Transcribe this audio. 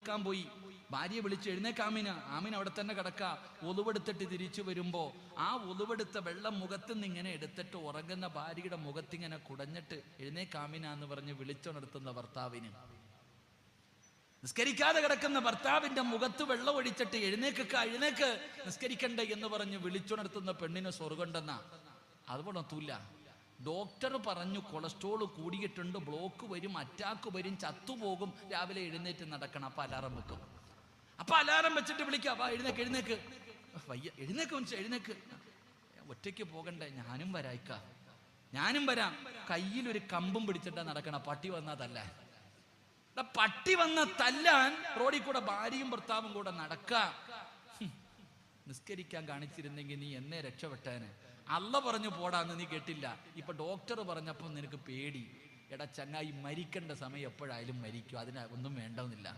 ഒതുവെടുക്കാൻ പോയി. ഭാര്യയെ വിളിച്ച് എഴുന്നേക്ക് ആമിന. ആമിന അവിടെ തന്നെ കിടക്ക. ഒതുവെടുത്തിട്ട് തിരിച്ചു വരുമ്പോ ആ ഒതുവെടുത്ത വെള്ളം മുഖത്ത് നിന്ന് ഇങ്ങനെ എടുത്തിട്ട് ഉറങ്ങുന്ന ഭാര്യയുടെ മുഖത്തിങ്ങനെ കുടഞ്ഞിട്ട് എഴുന്നേക്ക് ആമിന എന്ന് പറഞ്ഞ് വിളിച്ചുണർത്തുന്ന ഭർത്താവിന്, നിസ്കരിക്കാതെ കിടക്കുന്ന ഭർത്താവിന്റെ മുഖത്ത് വെള്ളം ഒഴിച്ചിട്ട് എഴുന്നേക്ക് നിസ്കരിക്കണ്ടേ എന്ന് പറഞ്ഞ് വിളിച്ചുണർത്തുന്ന പെണ്ണിന് സ്വർഗമുണ്ടെന്നാ. അതുപോലെ ഒത്തൂല്ല. ഡോക്ടർ പറഞ്ഞു കൊളസ്ട്രോൾ കൂടിയിട്ടുണ്ട്, ബ്ലോക്ക് വരും, അറ്റാക്ക് വരും, ചത്തുപോകും, രാവിലെ എഴുന്നേറ്റ് നടക്കണം. അപ്പൊ അലാറം വെക്കും. അപ്പൊ അലാറം വെച്ചിട്ട് വിളിക്കാം, വാ എഴുന്നേക്ക് വയ്യ, എഴുന്നേക്ക്. ഒറ്റയ്ക്ക് പോകണ്ടേ? ഞാനും വരാം. കയ്യിലൊരു കമ്പും പിടിച്ചിട്ടാ നടക്കണ. പട്ടി വന്നതല്ല. പട്ടി വന്ന തല്ലാൻ റോഡിൽ കൂടെ ഭാര്യയും ഭർത്താവും കൂടെ നടക്കാം. നിസ്കരിക്കാൻ കാണിച്ചിരുന്നെങ്കിൽ നീ എന്നെ രക്ഷപ്പെട്ടേനെ. അല്ല പറഞ്ഞു പോടാന്ന് നീ കേട്ടില്ല. ഇപ്പൊ ഡോക്ടർ പറഞ്ഞപ്പോ നിനക്ക് പേടി. എടാ ചങ്ങായി, മരിക്കേണ്ട സമയം എപ്പോഴായാലും മരിക്കും, അതിന് ഒന്നും വേണ്ടെന്നില്ല.